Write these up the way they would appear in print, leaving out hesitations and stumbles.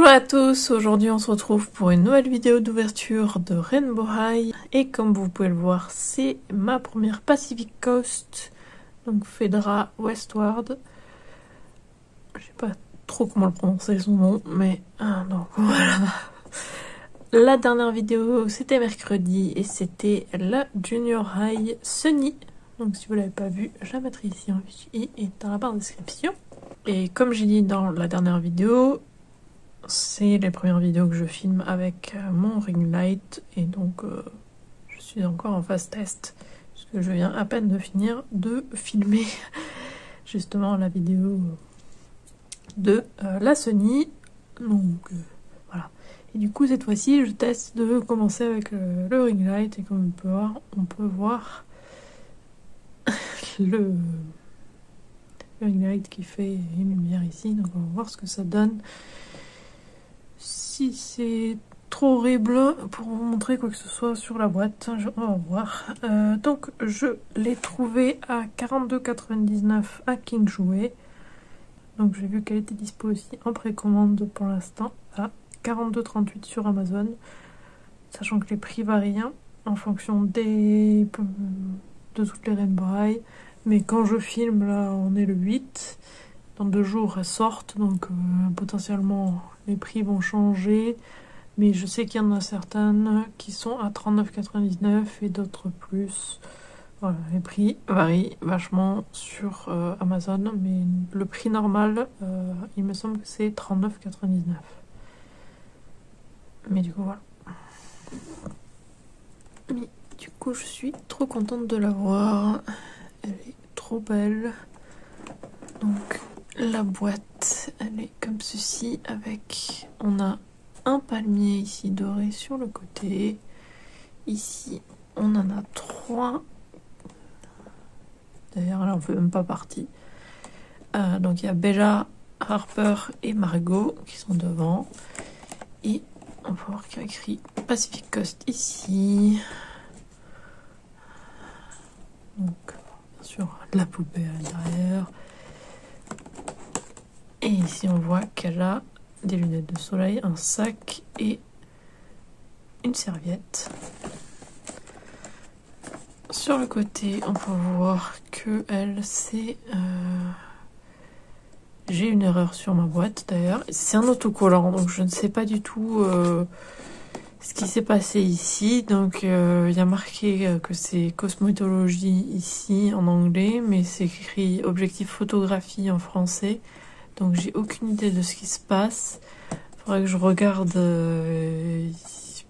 Bonjour à tous, aujourd'hui on se retrouve pour une nouvelle vidéo d'ouverture de Rainbow High et comme vous pouvez le voir c'est ma première Pacific Coast, donc Phaedra Westward. Je sais pas trop comment le prononcer son nom mais donc voilà. La dernière vidéo c'était mercredi et c'était la Junior High Sunny, donc si vous l'avez pas vue je la mettrai ici en fichier et dans la barre de description. Et comme j'ai dit dans la dernière vidéo, c'est les premières vidéos que je filme avec mon ring light et donc je suis encore en phase test puisque je viens à peine de finir de filmer justement la vidéo de la Sony, donc voilà. Et du coup cette fois-ci je teste de commencer avec le ring light et comme on peut voir le ring light qui fait une lumière ici, donc on va voir ce que ça donne. Si c'est trop horrible pour vous montrer quoi que ce soit sur la boîte, on va voir. Donc je l'ai trouvé à 42,99 à King Jouet. Donc j'ai vu qu'elle était dispo aussi en précommande pour l'instant à 42,38 sur Amazon. Sachant que les prix varient en fonction de toutes les Rainbow High. Mais quand je filme, là on est le 8. Dans 2 jours elles sortent, donc potentiellement les prix vont changer. Mais je sais qu'il y en a certaines qui sont à 39,99 et d'autres plus. Voilà, les prix varient vachement sur Amazon, mais le prix normal, il me semble que c'est 39,99. Mais du coup, voilà. Mais du coup, je suis trop contente de l'avoir. Elle est trop belle. Donc, la boîte, elle est comme ceci avec... On a un palmier ici doré sur le côté. Ici, on en a 3. D'ailleurs, là, on ne fait même pas partie. Donc, il y a Bella, Harper et Margot qui sont devant. Et on peut voir qu'il y a écrit Pacific Coast ici. Donc, bien sûr, la poupée à l'intérieur. Et ici, on voit qu'elle a des lunettes de soleil, un sac et une serviette. Sur le côté, on peut voir que elle, c'est... J'ai une erreur sur ma boîte d'ailleurs. C'est un autocollant, donc je ne sais pas du tout ce qui s'est passé ici. Donc il y a marqué que c'est cosmétologie ici en anglais, mais c'est écrit objectif photographie en français. Donc j'ai aucune idée de ce qui se passe. Faudrait que je regarde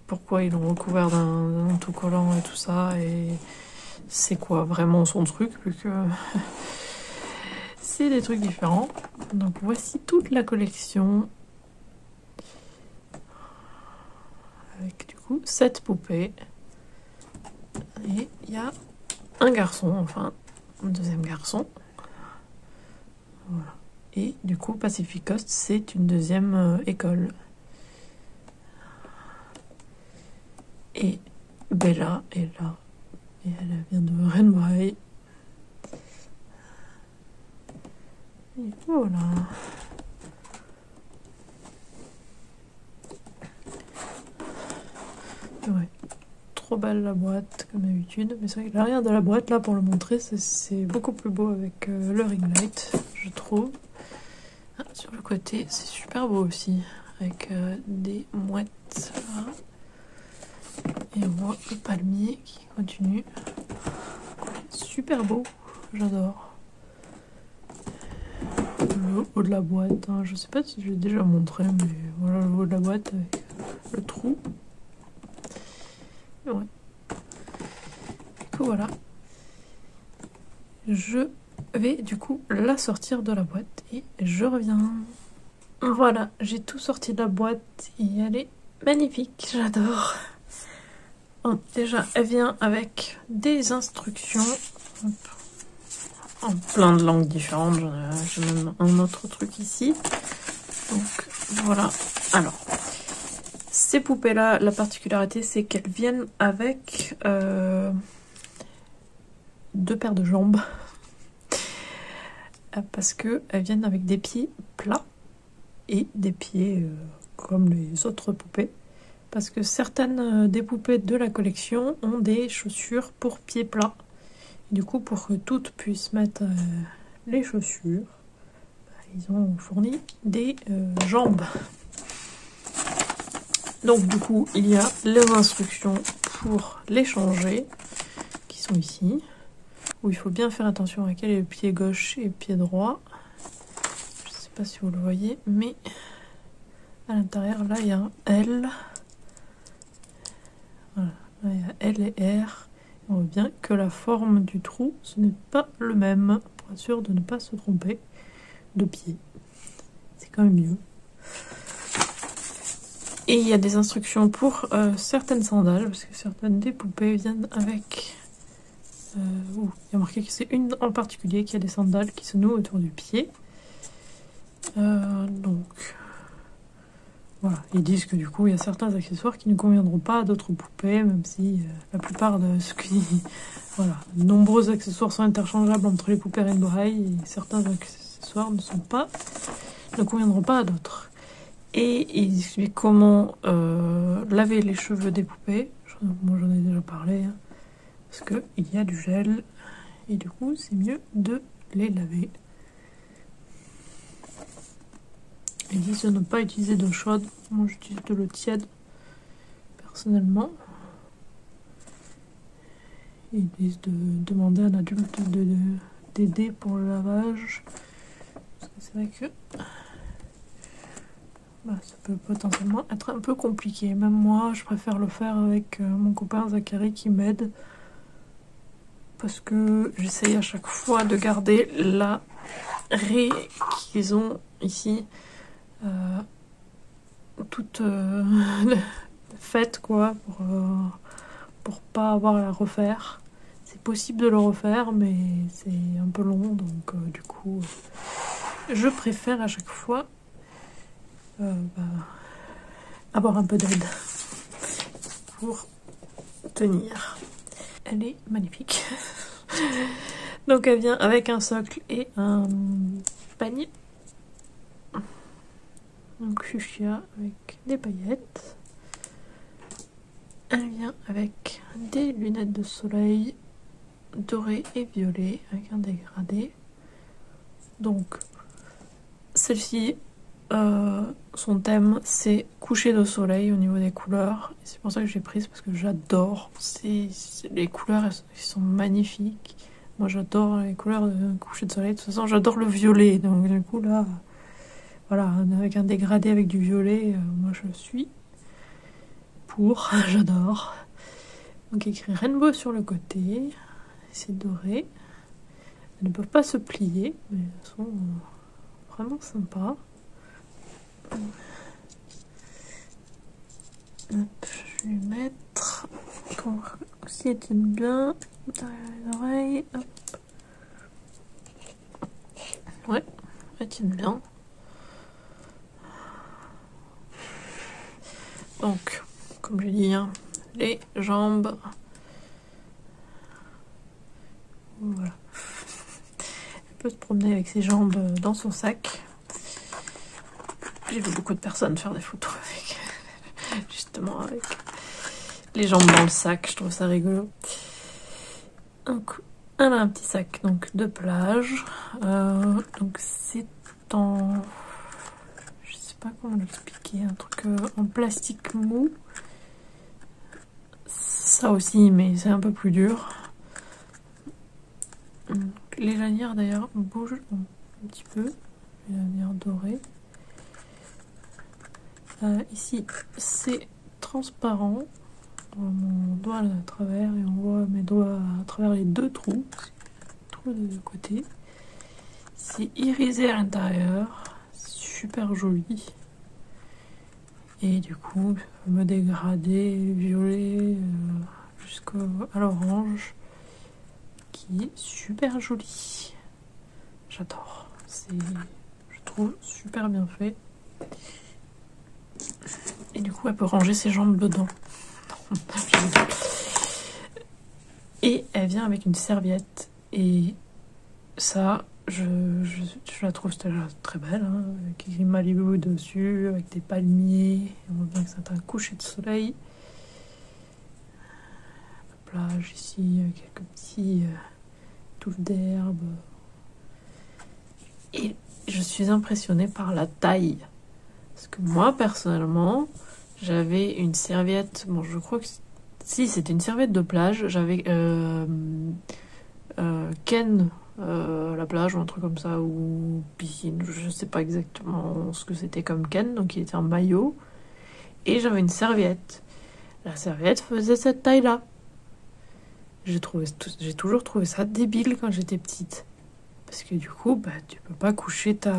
pourquoi ils l'ont recouvert d'un autocollant et tout ça, et c'est quoi vraiment son truc, vu que c'est des trucs différents. Donc voici toute la collection avec du coup 7 poupées. Et il y a un garçon, enfin un deuxième garçon. Voilà. Et du coup Pacific Coast c'est une deuxième école. Et Bella est là. Et elle vient de Rainbow High. Et voilà. Ouais. Trop belle la boîte comme d'habitude. Mais c'est vrai que l'arrière de la boîte là pour le montrer c'est beaucoup plus beau avec le ring light je trouve. Ah, sur le côté c'est super beau aussi avec des mouettes là. Et on voit le palmier qui continue. Super beau, j'adore. Le haut de la boîte, hein. Je sais pas si je l'ai déjà montré, mais voilà le haut de la boîte avec le trou. Et ouais. Du coup voilà. Je vais du coup la sortir de la boîte et je reviens. Voilà, j'ai tout sorti de la boîte et elle est magnifique, j'adore. Bon, déjà, elle vient avec des instructions en plein de langues différentes. J'ai même un autre truc ici. Donc, voilà. Alors, ces poupées-là, la particularité, c'est qu'elles viennent avec 2 paires de jambes. Parce qu'elles viennent avec des pieds plats et des pieds comme les autres poupées. Parce que certaines des poupées de la collection ont des chaussures pour pieds plats. Et du coup, pour que toutes puissent mettre les chaussures, ils ont fourni des jambes. Donc du coup, il y a les instructions pour les changer, qui sont ici, où il faut bien faire attention à quel est le pied gauche et le pied droit. Je ne sais pas si vous le voyez, mais à l'intérieur, là, il y a un L. Voilà, là, il y a L et R. On voit bien que la forme du trou, ce n'est pas le même, pour être sûr de ne pas se tromper de pied. C'est quand même mieux. Et il y a des instructions pour certaines sandales, parce que certaines des poupées viennent avec... il y a marqué que c'est une en particulier qui a des sandales qui se nouent autour du pied. Donc... Voilà, ils disent que du coup, il y a certains accessoires qui ne conviendront pas à d'autres poupées, même si la plupart de ce qui... Voilà, de nombreux accessoires sont interchangeables entre les poupées Rainbow High, et certains accessoires ne conviendront pas à d'autres. Et ils expliquent comment laver les cheveux des poupées. Moi, j'en ai déjà parlé, hein, parce qu'il y a du gel, et du coup, c'est mieux de les laver. Ils disent de ne pas utiliser d'eau chaude. Moi, j'utilise de l'eau tiède, personnellement. Ils disent de demander à un adulte d'aider pour le lavage. Parce que c'est vrai que ça peut potentiellement être un peu compliqué. Même moi, je préfère le faire avec mon copain Zachary qui m'aide. Parce que j'essaye à chaque fois de garder la raie qu'ils ont ici. Toute faite quoi pour pas avoir à la refaire. C'est possible de le refaire mais c'est un peu long donc du coup je préfère à chaque fois avoir un peu d'aide pour tenir. Elle est magnifique. Donc elle vient avec un socle et un panier. Donc fuchsia avec des paillettes. Elle vient avec des lunettes de soleil dorées et violet avec un dégradé. Donc celle-ci, son thème c'est coucher de soleil au niveau des couleurs. C'est pour ça que j'ai prise parce que j'adore. Les couleurs elles sont magnifiques. Moi j'adore les couleurs de coucher de soleil. De toute façon j'adore le violet. Donc du coup là... Voilà, avec un dégradé avec du violet, moi je suis pour, j'adore. Donc écrit Rainbow sur le côté, c'est doré. Elles ne peuvent pas se plier, mais elles sont vraiment sympas. Hop, je vais mettre pour si elles tiennent bien derrière les oreilles. Hop. Ouais, elles tiennent bien. Donc, comme je dis, hein, les jambes. Voilà. Elle peut se promener avec ses jambes dans son sac. J'ai vu beaucoup de personnes faire des photos avec, justement, avec les jambes dans le sac. Je trouve ça rigolo. Donc, elle a un petit sac donc de plage. Donc, c'est en... pas comment l'expliquer, un truc en plastique mou. Ça aussi, mais c'est un peu plus dur. Les lanières d'ailleurs bougent un petit peu. Les lanières dorées. Ici, c'est transparent. On voit mon doigt à travers et on voit mes doigts à travers les deux trous. Trous de côté. C'est irisé à l'intérieur. Super joli. Et du coup, me dégrader violet jusqu'à l'orange, qui est super joli. J'adore. Je trouve super bien fait. Et du coup, elle peut ranger ses jambes dedans. Et elle vient avec une serviette. Et ça, je la trouve très belle, hein, avec écrit Malibu dessus, avec des palmiers. On voit bien que c'est un coucher de soleil. La plage ici, avec quelques petits touffes d'herbe. Et je suis impressionnée par la taille. Parce que moi, personnellement, j'avais une serviette. Bon, je crois que si, c'était une serviette de plage. J'avais Ken, la plage ou un truc comme ça, ou piscine. Je sais pas exactement ce que c'était comme Ken. Donc, il était en maillot. Et j'avais une serviette. La serviette faisait cette taille-là. J'ai toujours trouvé ça débile quand j'étais petite. Parce que du coup, bah, tu peux pas coucher ta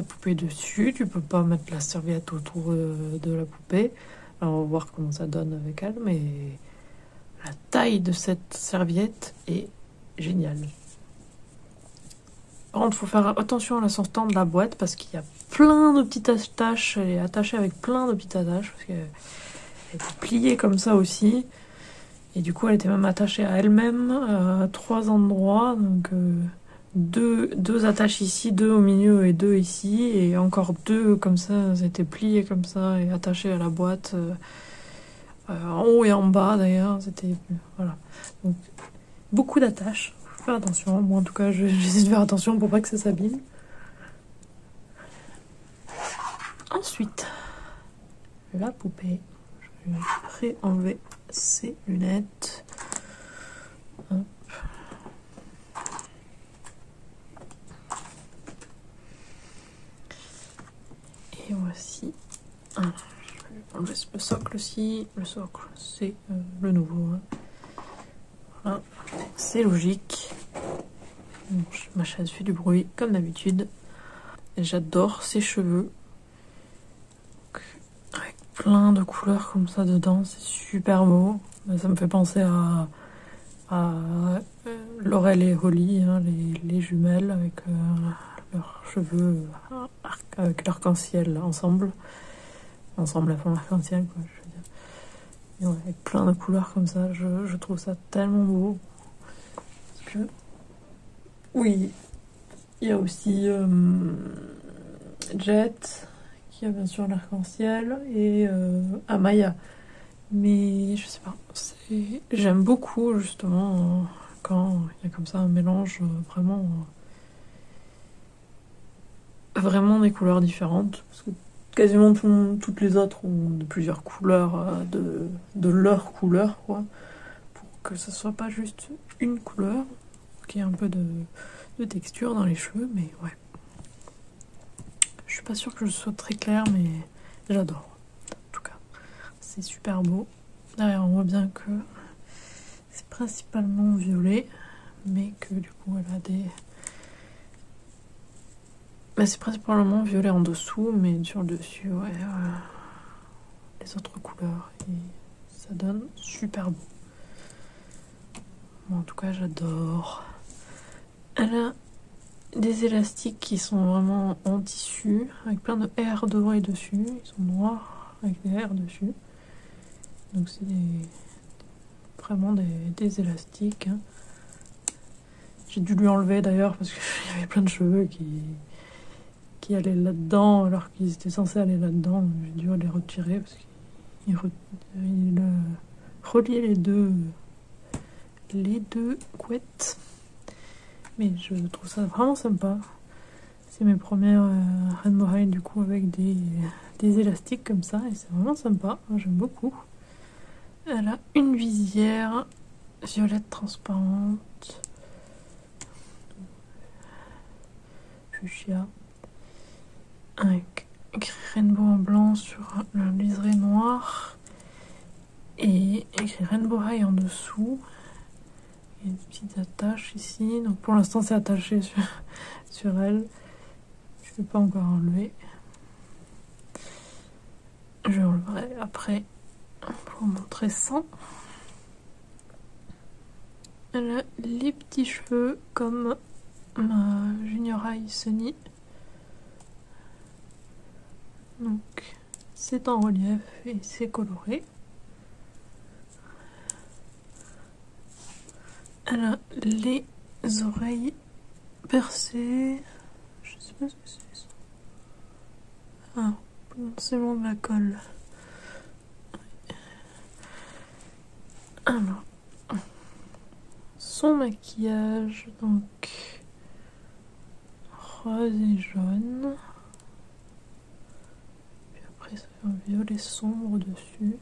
poupée dessus, tu peux pas mettre la serviette autour de la poupée. Alors, on va voir comment ça donne avec elle, mais la taille de cette serviette est géniale. Par contre, il faut faire attention à la sortant de la boîte parce qu'il y a plein de petites attaches. Elle est attachée avec plein de petites attaches parce qu'elle est pliée comme ça aussi. Et du coup, elle était même attachée à elle-même à 3 endroits. Donc, deux attaches ici, 2 au milieu et 2 ici. Et encore 2 comme ça, c'était plié comme ça et attachées à la boîte. En haut et en bas d'ailleurs. C'était. Voilà. Donc, beaucoup d'attaches. Faut faire attention. Moi, en tout cas, j'essaie de faire attention pour pas que ça s'abîme. Ensuite, la poupée. Je vais réenlever ses lunettes. Hop. Et voici. Je vais enlever le socle aussi. Le socle, c'est le nouveau. Hein. Voilà. C'est logique. Ma chaise fait du bruit, comme d'habitude. J'adore ses cheveux. Avec plein de couleurs comme ça dedans, c'est super beau. Ça me fait penser à Laurel et Holly, hein, les jumelles, avec leurs cheveux avec l'arc-en-ciel ensemble. Ensemble, elles font l'arc-en-ciel, quoi, je veux dire. Et ouais, avec plein de couleurs comme ça, je trouve ça tellement beau. Parce que, oui, il y a aussi Jet, qui a bien sûr l'arc-en-ciel, et Amaya. Mais je sais pas, j'aime beaucoup justement quand il y a comme ça un mélange vraiment des couleurs différentes. Parce que quasiment toutes les autres ont plusieurs couleurs de leur couleur, quoi. Pour que ce soit pas juste une couleur, qu'il y ait un peu de texture dans les cheveux, mais ouais. Je suis pas sûre que je sois très claire, mais j'adore. En tout cas, c'est super beau. Derrière, on voit bien que c'est principalement violet, mais que du coup, elle a des... Bah, c'est principalement violet en dessous, mais sur le dessus, ouais, les autres couleurs. Et ça donne super beau. Moi, en tout cas, j'adore. Elle a des élastiques qui sont vraiment en tissu, avec plein de R dorés dessus. Ils sont noirs, avec des R dessus. Donc c'est vraiment des élastiques. Hein. J'ai dû lui enlever d'ailleurs parce qu'il y avait plein de cheveux qui allaient là-dedans alors qu'ils étaient censés aller là-dedans. J'ai dû les retirer parce qu'il reliait les deux couettes. Mais je trouve ça vraiment sympa. C'est mes premières Rainbow High du coup avec des élastiques comme ça et c'est vraiment sympa. Moi, j'aime beaucoup. Elle a une visière violette transparente. Fuchsia. Avec écrit Rainbow en blanc sur le liseré noir. Et écrit Rainbow High en dessous. Il y a des petites attaches ici. Donc pour l'instant c'est attaché sur elle. Je ne vais pas encore enlever. Je enleverai après. Pour montrer ça. Elle a les petits cheveux comme ma Junior High Sunny. Donc c'est en relief et c'est coloré. Elle a les oreilles percé. Je sais pas ce que c'est ça. Ah, c'est long de la colle. Alors, son maquillage, donc rose et jaune. Puis après, ça fait un violet sombre dessus.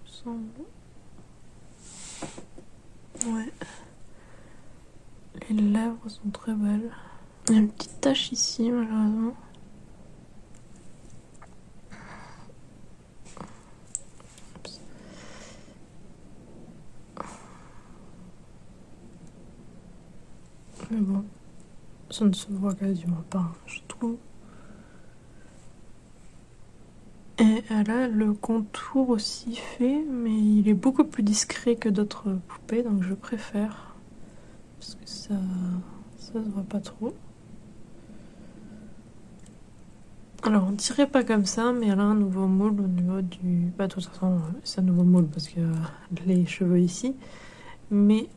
Sombre. Ouais. Les lèvres sont très belles. Il y a une petite tache ici, malheureusement. Oups. Mais bon, ça ne se voit quasiment pas, je trouve. Et elle a le contour aussi fait, mais il est beaucoup plus discret que d'autres poupées, donc je préfère. Parce que ça se voit pas trop. Alors on dirait pas comme ça, mais elle a un nouveau moule au niveau du... Bah de toute façon c'est un nouveau moule parce que les cheveux ici. Mais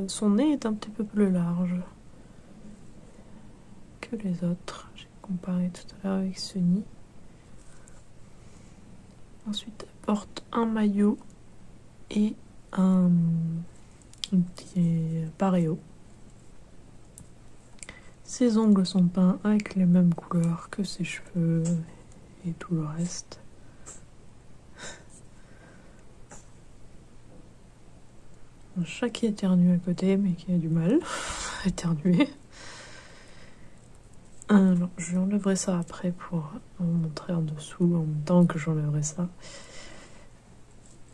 son nez est un petit peu plus large que les autres. J'ai comparé tout à l'heure avec Sunny. Ensuite elle porte un maillot et un petit paréo. Ses ongles sont peints avec les mêmes couleurs que ses cheveux et tout le reste. Un chat qui éternue à côté, mais qui a du mal à éternuer. Alors, je lui enlèverai ça après pour vous montrer en dessous en même temps que j'enlèverai ça.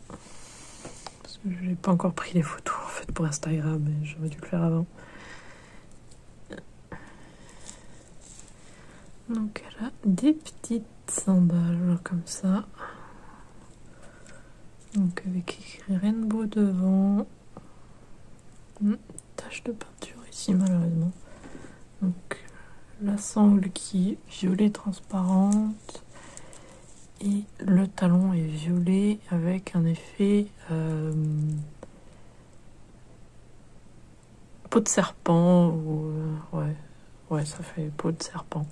Parce que je n'ai pas encore pris les photos en fait pour Instagram, mais j'aurais dû le faire avant. Donc elle a des petites sandales comme ça. Donc avec écrit Rainbow devant. Tache de peinture ici malheureusement. Donc la sangle qui est violet transparente. Et le talon est violet avec un effet peau de serpent. Ou, ouais, ça fait peau de serpent.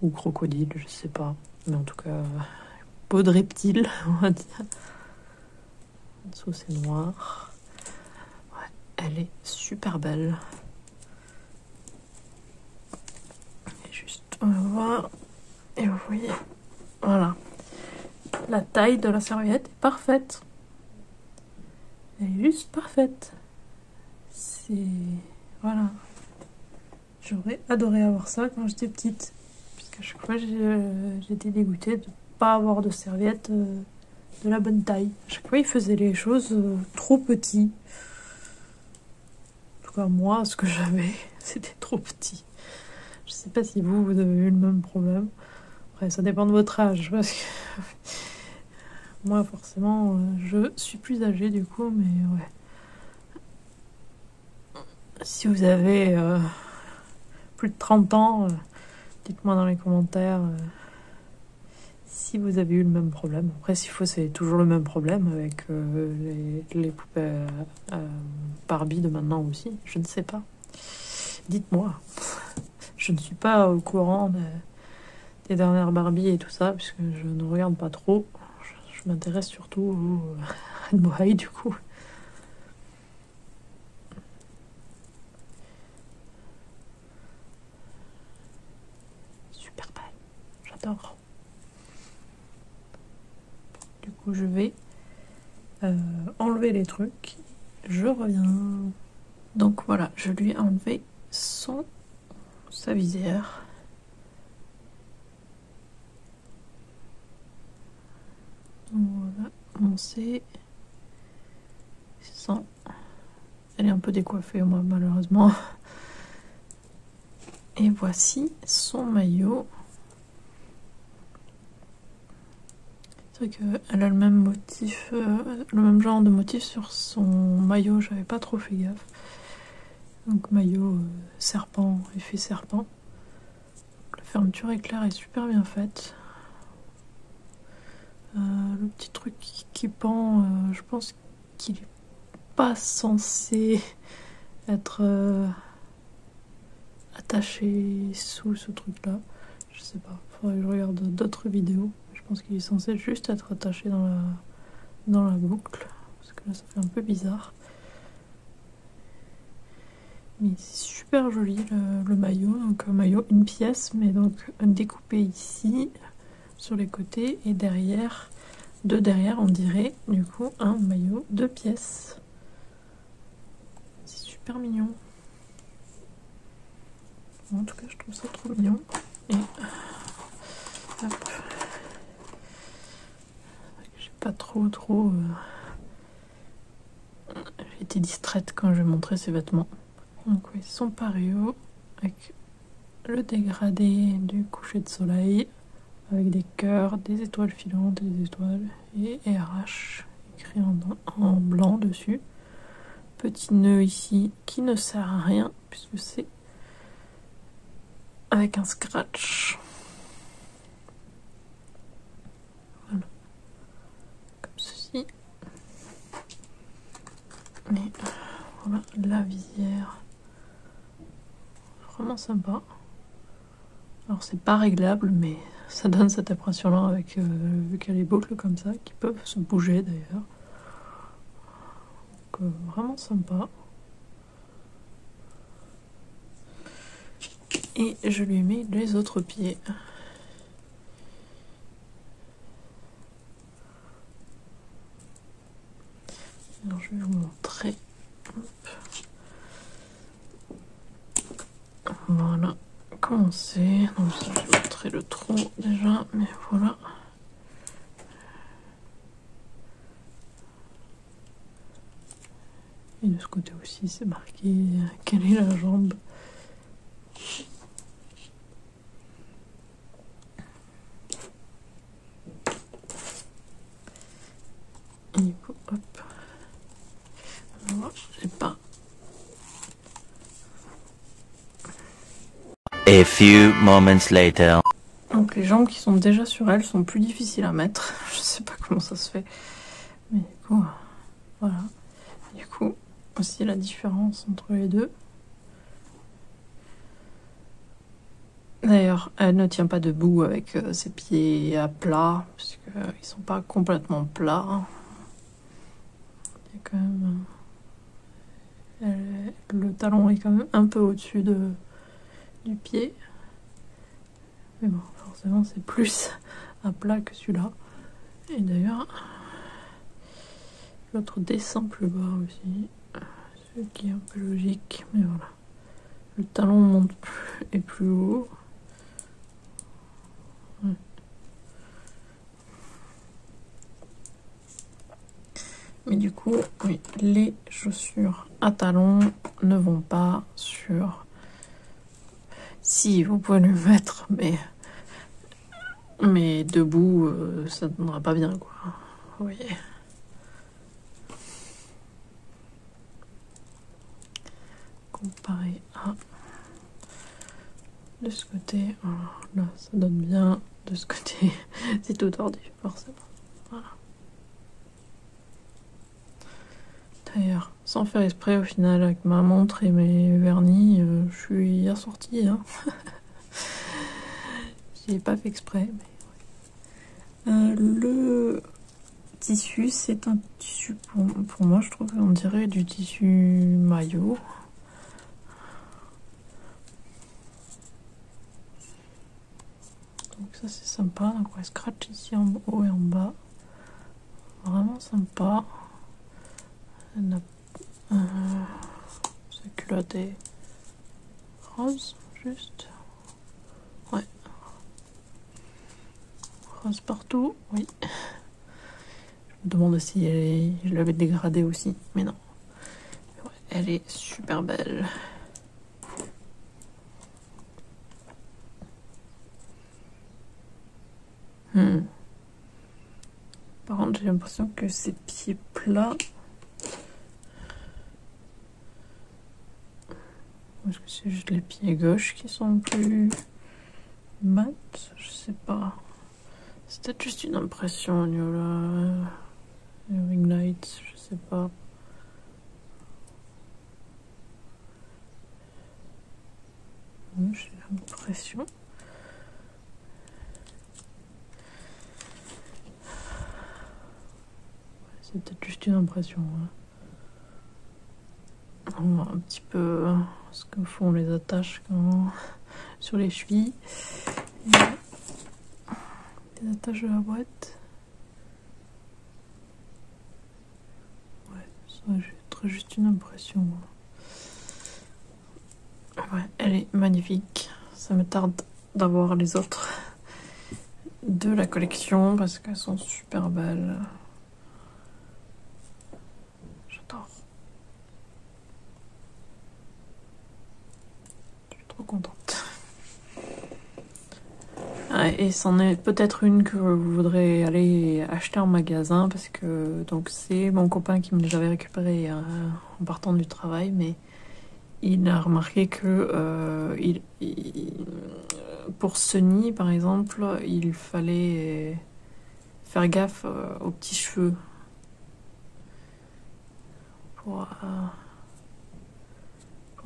Ou crocodile, je sais pas. Mais en tout cas, peau de reptile, on va dire. En dessous, c'est noir. Ouais, elle est super belle. Et juste, on va voir. Et vous voyez, voilà. La taille de la serviette est parfaite. Elle est juste parfaite. C'est... Voilà. J'aurais adoré avoir ça quand j'étais petite. Puisqu'à chaque fois, j'étais dégoûtée de ne pas avoir de serviette de la bonne taille. À chaque fois, ils faisaient les choses trop petits. En tout cas, moi, ce que j'avais, c'était trop petit. Je sais pas si vous avez eu le même problème. Après, ça dépend de votre âge. Parce que moi, forcément, je suis plus âgée du coup, mais ouais. Si vous avez plus de 30 ans, dites-moi dans les commentaires si vous avez eu le même problème. Après, s'il faut, c'est toujours le même problème avec les poupées Barbie de maintenant aussi. Je ne sais pas. Dites-moi. Je ne suis pas au courant des dernières Barbie et tout ça, puisque je ne regarde pas trop. Je m'intéresse surtout à Rainbow High, du coup. Super belle. J'adore. Du coup, je vais enlever les trucs. Je reviens. Donc voilà, je lui ai enlevé sa visière. Voilà, on sait. Sans. Elle est un peu décoiffée, moi, malheureusement. Et voici son maillot. C'est vrai qu'elle a le même motif, le même genre de motif sur son maillot, j'avais pas trop fait gaffe. Donc maillot serpent, effet serpent. La fermeture éclair est super bien faite. Le petit truc qui pend, je pense qu'il est pas censé être attaché sous ce truc-là. Je sais pas, faudrait que je regarde d'autres vidéos. Je pense qu'il est censé juste être attaché dans la boucle, parce que là ça fait un peu bizarre. Mais c'est super joli le maillot, donc un maillot une pièce, mais donc découpé ici sur les côtés et derrière, derrière on dirait du coup un maillot 2 pièces. C'est super mignon. En tout cas je trouve ça trop mignon. Et hop. J'ai pas trop j'ai été distraite quand j'ai montré ces vêtements. Donc oui, son pareo avec le dégradé du coucher de soleil avec des cœurs, des étoiles filantes, des étoiles et RH écrit en blanc dessus. Petit nœud ici qui ne sert à rien puisque c'est avec un scratch. Voilà. Comme ceci. Et voilà la visière. Vraiment sympa. Alors c'est pas réglable mais ça donne cette impression là avec vu qu'il y a les boucles comme ça qui peuvent se bouger d'ailleurs. Donc vraiment sympa. Et je lui mets les autres pieds. Alors je vais vous montrer. Hop. Voilà comment c'est. Donc ça, je vais montrer le trou déjà, mais voilà. Et de ce côté aussi, c'est marqué quelle est la jambe. Et du coup, hop. Alors, j'ai pas. A few moments later. Donc les jambes qui sont déjà sur elle sont plus difficiles à mettre. Je sais pas comment ça se fait. Mais du coup, voilà. Du coup, aussi la différence entre les deux. D'ailleurs, elle ne tient pas debout avec ses pieds à plat, puisqu'ils sont pas complètement plats. Il y a quand même... le talon est quand même un peu au-dessus du pied. Mais bon, forcément, c'est plus à plat que celui-là. Et d'ailleurs, l'autre descend plus bas aussi. Ce qui est un peu logique, mais voilà. Le talon monte est plus haut. Ouais. Mais du coup, oui, les chaussures à talons ne vont pas sur... Si, vous pouvez le mettre, mais debout, ça ne donnera pas bien, quoi. Vous voyez. Comparé à... De ce côté, alors là, ça donne bien. De ce côté, c'est tout tordu, forcément. Voilà. D'ailleurs, sans faire exprès, au final, avec ma montre et mes vernis, je suis assortie. Hein. J'ai pas fait exprès. Mais... le tissu, c'est un tissu, pour moi, je trouve qu'on dirait du tissu maillot. Donc ça, c'est sympa. Donc on va scratch ici en haut et en bas. Vraiment sympa. Sa culotte est rose, juste. Ouais. Rose partout, oui. Je me demande si je l'avais dégradée aussi, mais non. Ouais, elle est super belle. Par contre, j'ai l'impression que ses pieds plats... Est-ce que c'est juste les pieds gauches qui sont plus mat? Je sais pas. C'est peut-être juste une impression au niveau là. Ring light, je sais pas. j'ai l'impression. C'est peut-être juste une impression. On voit un petit peu ce que font les attaches sur les chevilles. Les attaches de la boîte. Ouais, ça j'ai juste une impression. Ouais, elle est magnifique. Ça me tarde d'avoir les autres de la collection parce qu'elles sont super belles. J'adore. Je suis trop contente. Ouais, et c'en est peut-être une que vous voudrez aller acheter en magasin parce que donc c'est mon copain qui me les avait récupérées en partant du travail, mais il a remarqué que pour Sunny, par exemple, il fallait faire gaffe aux petits cheveux. Pour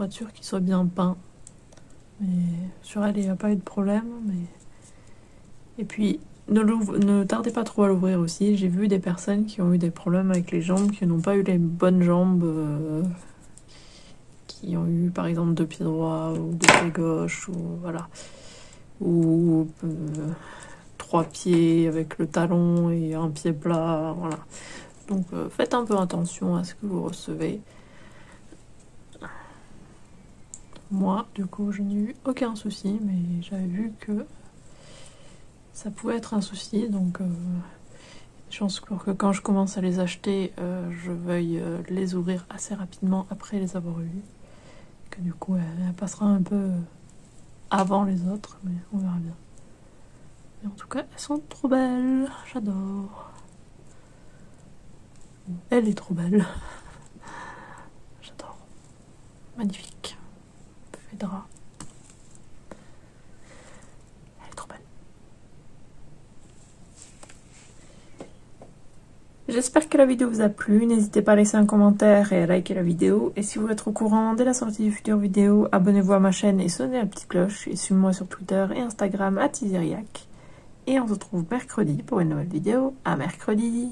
être sûr qu'ils soient bien peints. Mais sur elle, il n'y a pas eu de problème. Et puis, ne tardez pas trop à l'ouvrir aussi. J'ai vu des personnes qui ont eu des problèmes avec les jambes, qui n'ont pas eu les bonnes jambes. Qui ont eu par exemple 2 pieds droits ou 2 pieds gauches ou voilà, ou 3 pieds avec le talon et un pied plat, voilà. Donc faites un peu attention à ce que vous recevez. Moi du coup je n'ai eu aucun souci, mais j'avais vu que ça pouvait être un souci, donc je pense que quand je commence à les acheter, je veuille les ouvrir assez rapidement après les avoir eus. Que du coup elle passera un peu avant les autres, mais on verra bien. Mais en tout cas elles sont trop belles, j'adore. Elle est trop belle. J'adore. Magnifique. Phaedra. Elle est trop belle. J'espère que la vidéo vous a plu, n'hésitez pas à laisser un commentaire et à liker la vidéo. Et si vous voulez être au courant dès la sortie de futures vidéos, abonnez-vous à ma chaîne et sonnez la petite cloche. Et suivez-moi sur Twitter et Instagram @Isiriac. Et on se retrouve mercredi pour une nouvelle vidéo. À mercredi!